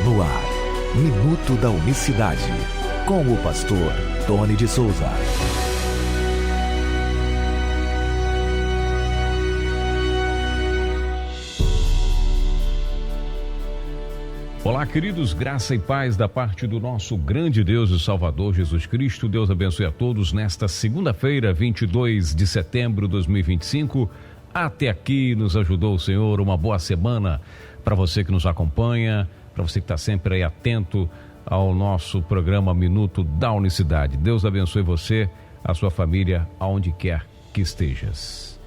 No ar, Minuto da Unicidade, com o pastor Tony de Souza. Olá, queridos, graça e paz da parte do nosso grande Deus e Salvador Jesus Cristo. Deus abençoe a todos nesta segunda-feira, 22 de setembro de 2025. Até aqui nos ajudou o Senhor. Uma boa semana para você que nos acompanha, para você que está sempre aí atento ao nosso programa Minuto da Unicidade. Deus abençoe você, a sua família, aonde quer que estejas.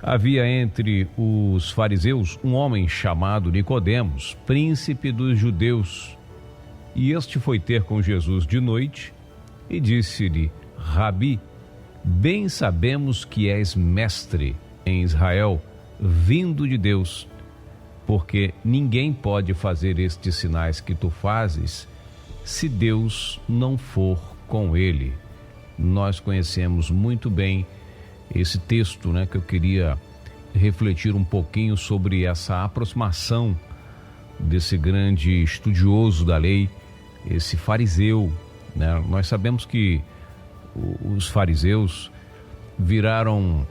Havia entre os fariseus um homem chamado Nicodemos, príncipe dos judeus. E este foi ter com Jesus de noite e disse-lhe: Rabi, bem sabemos que és mestre em Israel, vindo de Deus, porque ninguém pode fazer estes sinais que tu fazes se Deus não for com ele. Nós conhecemos muito bem esse texto, que eu queria refletir um pouquinho sobre essa aproximação desse grande estudioso da lei, esse fariseu, Nós sabemos que os fariseus viraram,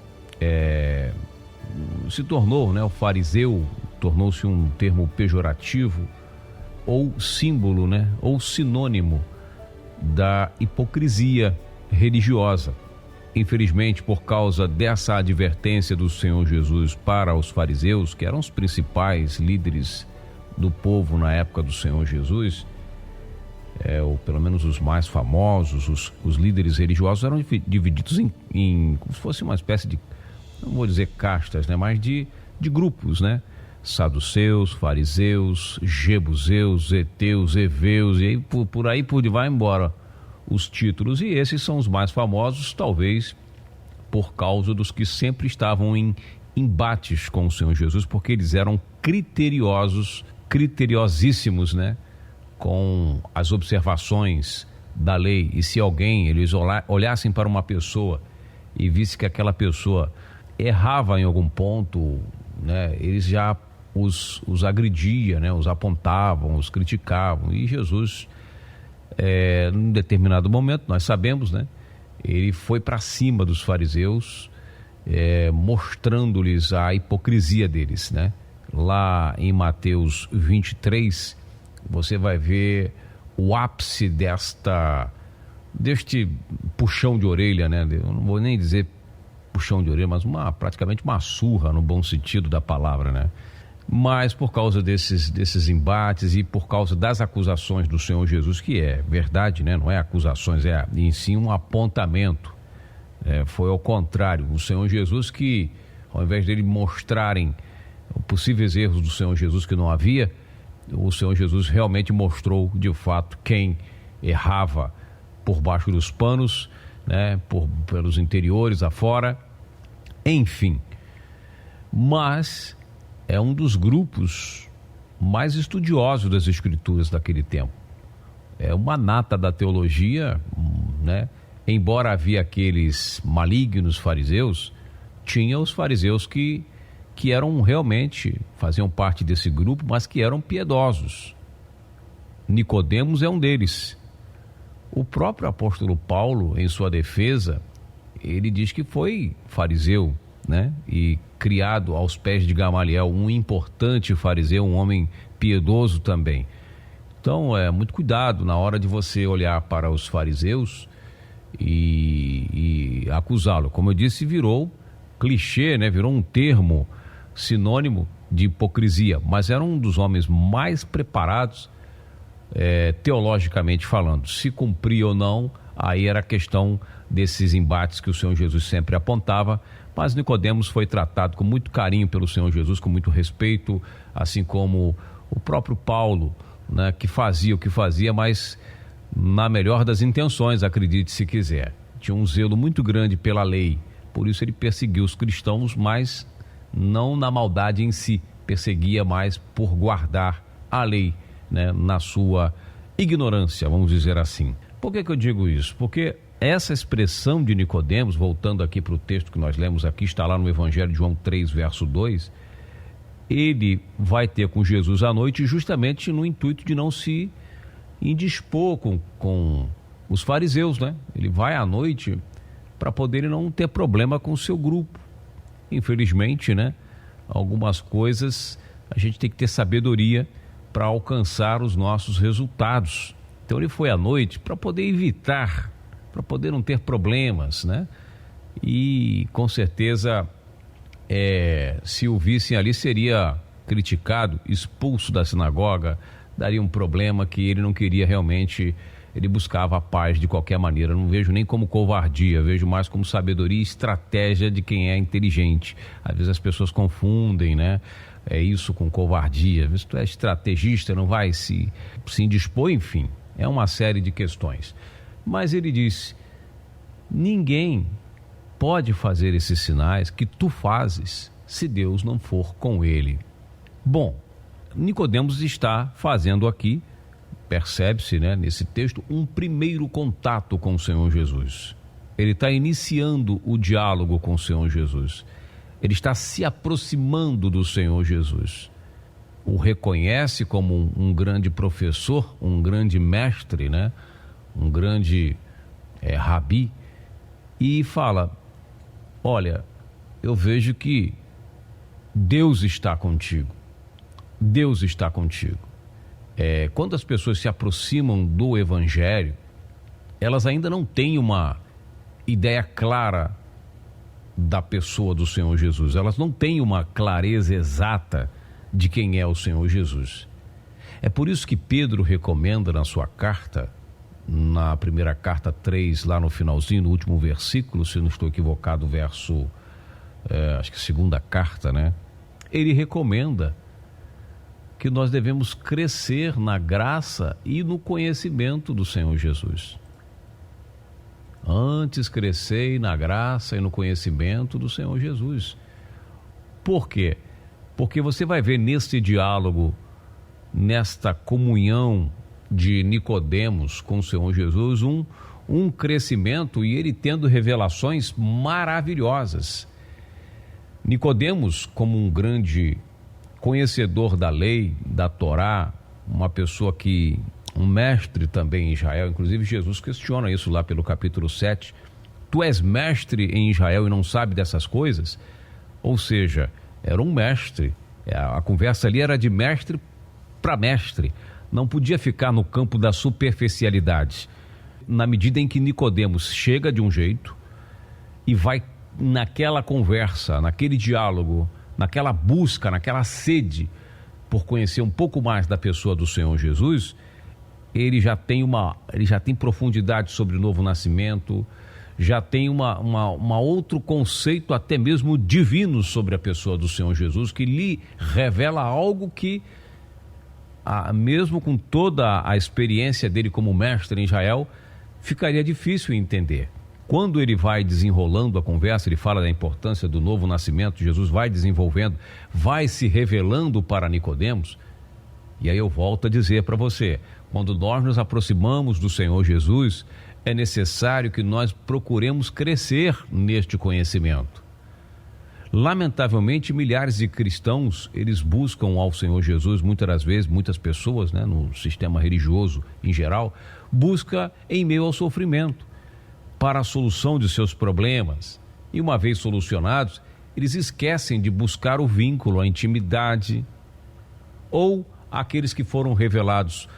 se tornou, o fariseu tornou-se um termo pejorativo ou símbolo, ou sinônimo da hipocrisia religiosa. Infelizmente, por causa dessa advertência do Senhor Jesus para os fariseus, que eram os principais líderes do povo na época do Senhor Jesus, ou pelo menos os mais famosos, os líderes religiosos eram divididos em como se fosse uma espécie de, não vou dizer castas, mas de grupos, Saduceus, fariseus, jebuseus, heteus, heveus, e aí por aí vai embora os títulos, e esses são os mais famosos, talvez por causa dos que sempre estavam em embates com o Senhor Jesus, porque eles eram criteriosíssimos, com as observações da lei. E se eles olhassem para uma pessoa e visse que aquela pessoa errava em algum ponto, eles já os agredia, os apontavam, os criticavam. E Jesus, num determinado momento, nós sabemos, ele foi para cima dos fariseus, mostrando-lhes a hipocrisia deles, Lá em Mateus 23, você vai ver o ápice deste puxão de orelha, Eu não vou nem dizer puxão de orelha, mas praticamente uma surra no bom sentido da palavra, Mas por causa desses embates e por causa das acusações do Senhor Jesus, que é verdade, não é acusações, é em si um apontamento, foi ao contrário, o Senhor Jesus que, ao invés dele mostrarem possíveis erros do Senhor Jesus que não havia, o Senhor Jesus realmente mostrou de fato quem errava por baixo dos panos, pelos interiores afora, enfim. Mas é um dos grupos mais estudiosos das escrituras daquele tempo. É uma nata da teologia, Embora havia aqueles malignos fariseus, tinha os fariseus que eram realmente, faziam parte desse grupo, mas que eram piedosos. Nicodemos é um deles. O próprio apóstolo Paulo, em sua defesa, ele diz que foi fariseu, e criado aos pés de Gamaliel, um importante fariseu, um homem piedoso também. Então, muito cuidado na hora de você olhar para os fariseus e acusá-lo. Como eu disse, virou clichê, virou um termo sinônimo de hipocrisia, mas era um dos homens mais preparados, teologicamente falando. Se cumpria ou não, aí era questão desses embates que o Senhor Jesus sempre apontava, mas Nicodemos foi tratado com muito carinho pelo Senhor Jesus, com muito respeito, assim como o próprio Paulo, que fazia o que fazia, mas na melhor das intenções, acredite se quiser. Tinha um zelo muito grande pela lei, por isso ele perseguiu os cristãos, mas não na maldade em si, perseguia mais por guardar a lei, na sua ignorância, vamos dizer assim. Por que eu digo isso? Porque essa expressão de Nicodemos, voltando aqui para o texto que nós lemos aqui, está lá no Evangelho de João 3, verso 2, ele vai ter com Jesus à noite justamente no intuito de não se indispor com os fariseus, né? Ele vai à noite para poder não ter problema com o seu grupo. Infelizmente, né? Algumas coisas a gente tem que ter sabedoria para alcançar os nossos resultados. Então ele foi à noite para poder evitar, para poder não ter problemas, né? E com certeza, se o vissem ali, seria criticado, expulso da sinagoga, daria um problema que ele não queria realmente. Ele buscava a paz de qualquer maneira. Não vejo nem como covardia, vejo mais como sabedoria e estratégia de quem é inteligente. Às vezes as pessoas confundem, né? Isso com covardia. Às vezes tu é estrategista, não vai se indispor, enfim. É uma série de questões. Mas ele disse: ninguém pode fazer esses sinais que tu fazes se Deus não for com ele. Bom, Nicodemos está fazendo aqui, percebe-se, né, nesse texto, um primeiro contato com o Senhor Jesus. Ele está iniciando o diálogo com o Senhor Jesus. Ele está se aproximando do Senhor Jesus. O reconhece como um grande professor, um grande mestre, né, um grande rabi, e fala: olha, eu vejo que Deus está contigo. Deus está contigo. Quando as pessoas se aproximam do Evangelho, elas ainda não têm uma ideia clara da pessoa do Senhor Jesus. Elas não têm uma clareza exata de quem é o Senhor Jesus. É por isso que Pedro recomenda na sua carta, na primeira carta 3, lá no finalzinho, no último versículo, se não estou equivocado, verso, acho que segunda carta, né? Ele recomenda que nós devemos crescer na graça e no conhecimento do Senhor Jesus. Antes crescei na graça e no conhecimento do Senhor Jesus. Por quê? Porque você vai ver nesse diálogo, nesta comunhão de Nicodemos com o Senhor Jesus, um crescimento, e ele tendo revelações maravilhosas. Nicodemos, como um grande conhecedor da lei, da Torá, uma pessoa um mestre também em Israel, inclusive Jesus questiona isso lá pelo capítulo 7, tu és mestre em Israel e não sabe dessas coisas? Ou seja, era um mestre, a conversa ali era de mestre para mestre, não podia ficar no campo da superficialidade. Na medida em que Nicodemos chega de um jeito e vai naquela conversa, naquele diálogo, naquela busca, naquela sede por conhecer um pouco mais da pessoa do Senhor Jesus, ele já tem profundidade sobre o novo nascimento, já tem uma outro conceito até mesmo divino sobre a pessoa do Senhor Jesus, que lhe revela algo que, mesmo com toda a experiência dele como mestre em Israel, ficaria difícil entender. Quando ele vai desenrolando a conversa, ele fala da importância do novo nascimento, Jesus vai desenvolvendo, vai se revelando para Nicodemos. E aí eu volto a dizer para você, quando nós nos aproximamos do Senhor Jesus, é necessário que nós procuremos crescer neste conhecimento. Lamentavelmente, milhares de cristãos, eles buscam ao Senhor Jesus, muitas das vezes, muitas pessoas, né, no sistema religioso em geral, busca em meio ao sofrimento, para a solução de seus problemas. E uma vez solucionados, eles esquecem de buscar o vínculo, a intimidade, ou aqueles que foram revelados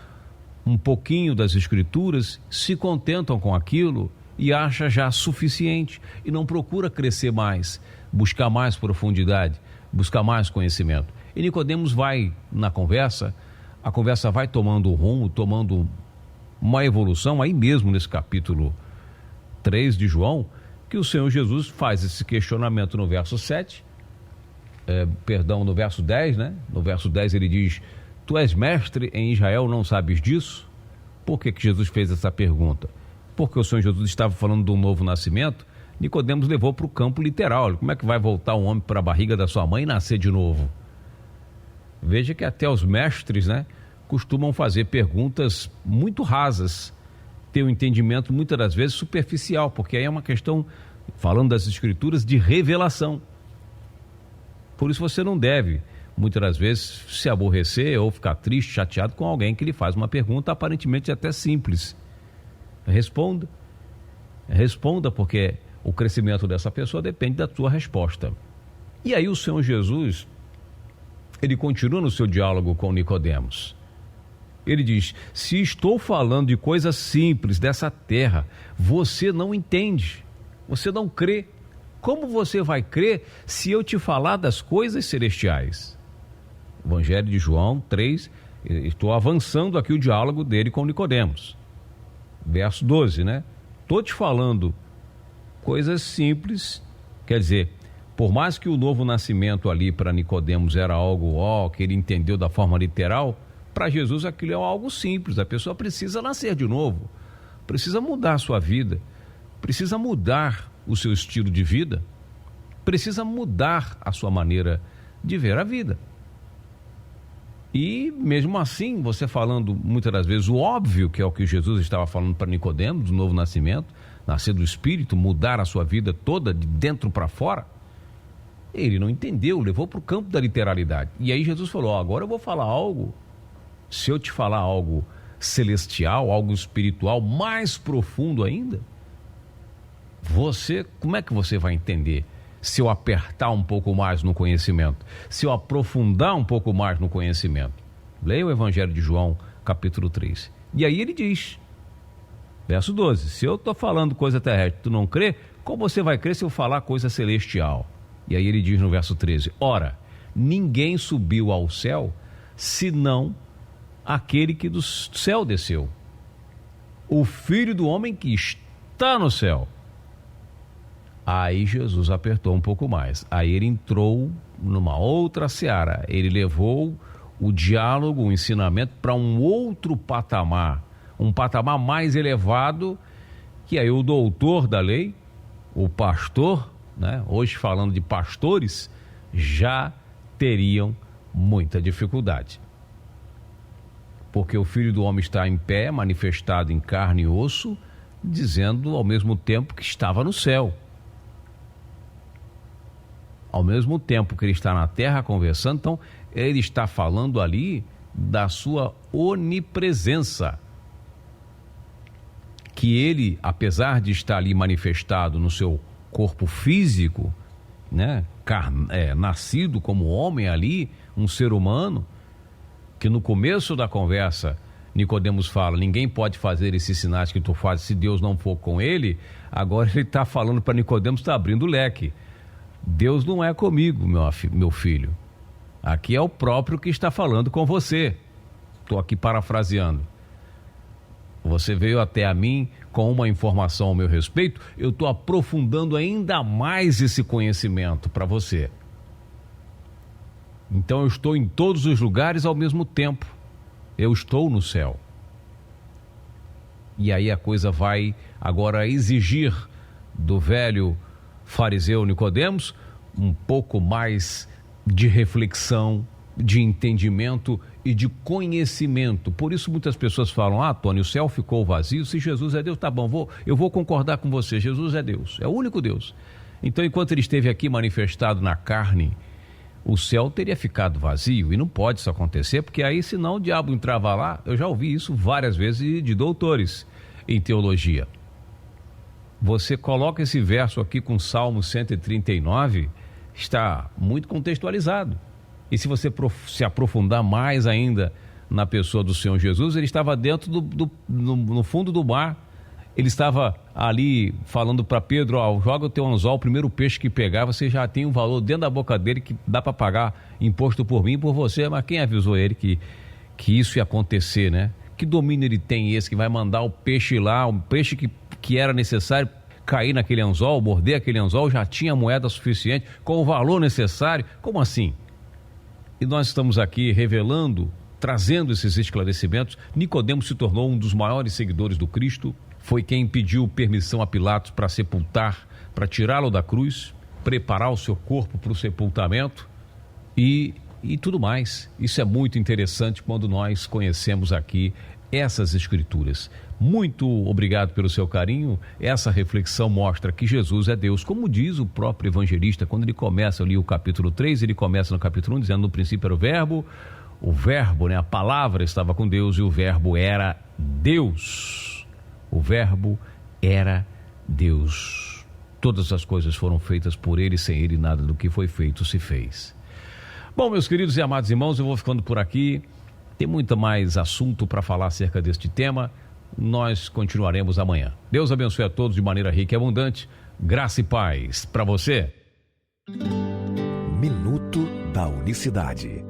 um pouquinho das Escrituras, se contentam com aquilo e acham já suficiente e não procura crescer mais, buscar mais profundidade, buscar mais conhecimento. E Nicodemos vai na conversa, a conversa vai tomando rumo, tomando uma evolução, aí mesmo nesse capítulo 3 de João, que o Senhor Jesus faz esse questionamento no verso 7, no verso 10, né? No verso 10 ele diz: tu és mestre em Israel, não sabes disso? Por que Jesus fez essa pergunta? Porque o Senhor Jesus estava falando de um novo nascimento. Nicodemos levou para o campo literal. Como é que vai voltar um homem para a barriga da sua mãe e nascer de novo? Veja que até os mestres, né, costumam fazer perguntas muito rasas, ter um entendimento muitas das vezes superficial, porque aí é uma questão, falando das Escrituras, de revelação. Por isso você não deve muitas das vezes, se aborrecer ou ficar triste, chateado com alguém que lhe faz uma pergunta aparentemente até simples. Responda, porque o crescimento dessa pessoa depende da sua resposta. E aí o Senhor Jesus, ele continua no seu diálogo com Nicodemos. Ele diz: se estou falando de coisas simples dessa terra, você não entende, você não crê. Como você vai crer se eu te falar das coisas celestiais? Evangelho de João 3, estou avançando aqui o diálogo dele com Nicodemos. Verso 12, né? Estou te falando coisas simples, quer dizer, por mais que o novo nascimento ali para Nicodemos era algo que ele entendeu da forma literal, para Jesus aquilo é algo simples. A pessoa precisa nascer de novo, precisa mudar a sua vida, precisa mudar o seu estilo de vida, precisa mudar a sua maneira de ver a vida. E mesmo assim, você falando muitas das vezes o óbvio, que é o que Jesus estava falando para Nicodemos, do novo nascimento, nascer do Espírito, mudar a sua vida toda de dentro para fora, ele não entendeu, levou para o campo da literalidade. E aí Jesus falou: agora eu vou falar algo, se eu te falar algo celestial, algo espiritual mais profundo ainda, como é que você vai entender? Se eu apertar um pouco mais no conhecimento, se eu aprofundar um pouco mais no conhecimento. Leia o Evangelho de João, capítulo 3. E aí ele diz, verso 12, se eu estou falando coisa terrestre, tu não crê, como você vai crer se eu falar coisa celestial? E aí ele diz no verso 13, ora, ninguém subiu ao céu, senão aquele que do céu desceu, o Filho do homem que está no céu. Aí Jesus apertou um pouco mais. Aí ele entrou numa outra seara. Ele levou o diálogo, o ensinamento para um outro patamar. Um patamar mais elevado, que aí o doutor da lei, o pastor, né, hoje falando de pastores, já teriam muita dificuldade. Porque o Filho do Homem está em pé, manifestado em carne e osso, dizendo ao mesmo tempo que estava no céu. Ao mesmo tempo que ele está na terra conversando, então ele está falando ali da sua onipresença. Que ele, apesar de estar ali manifestado no seu corpo físico, né, nascido como homem ali, um ser humano, que no começo da conversa Nicodemos fala, ninguém pode fazer esses sinais que tu fazes se Deus não for com ele. Agora ele está falando para Nicodemos, está abrindo o leque. Deus não é comigo, meu filho. Aqui é o próprio que está falando com você. Estou aqui parafraseando. Você veio até a mim com uma informação ao meu respeito, eu estou aprofundando ainda mais esse conhecimento para você. Então eu estou em todos os lugares ao mesmo tempo. Eu estou no céu. E aí a coisa vai agora exigir do velho fariseu Nicodemos um pouco mais de reflexão, de entendimento e de conhecimento. Por isso muitas pessoas falam, Tony, o céu ficou vazio, se Jesus é Deus, tá bom, eu vou concordar com você, Jesus é Deus, é o único Deus. Então enquanto ele esteve aqui manifestado na carne, o céu teria ficado vazio, e não pode isso acontecer, porque aí senão o diabo entrava lá. Eu já ouvi isso várias vezes de doutores em teologia. Você coloca esse verso aqui com Salmo 139, está muito contextualizado. E se você se aprofundar mais ainda na pessoa do Senhor Jesus, ele estava dentro no fundo do mar. Ele estava ali falando para Pedro, joga o teu anzol, o primeiro peixe que pegar, você já tem um valor dentro da boca dele que dá para pagar imposto por mim e por você. Mas quem avisou ele que isso ia acontecer, né? Que domínio ele tem esse, que vai mandar o peixe lá, um peixe que era necessário cair naquele anzol, morder aquele anzol, já tinha moeda suficiente, com o valor necessário? Como assim? E nós estamos aqui revelando, trazendo esses esclarecimentos. Nicodemos se tornou um dos maiores seguidores do Cristo, foi quem pediu permissão a Pilatos para sepultar, para tirá-lo da cruz, preparar o seu corpo para o sepultamento e tudo mais. Isso é muito interessante quando nós conhecemos aqui essas escrituras. Muito obrigado pelo seu carinho. Essa reflexão mostra que Jesus é Deus, como diz o próprio evangelista, quando ele começa ali o capítulo 3, ele começa no capítulo 1 dizendo: no princípio era o verbo, a palavra estava com Deus e o verbo era Deus. O verbo era Deus. Todas as coisas foram feitas por ele, sem ele nada do que foi feito se fez. Bom, meus queridos e amados irmãos, eu vou ficando por aqui. Tem muito mais assunto para falar acerca deste tema. Nós continuaremos amanhã. Deus abençoe a todos de maneira rica e abundante. Graça e paz para você. Minuto da Unicidade.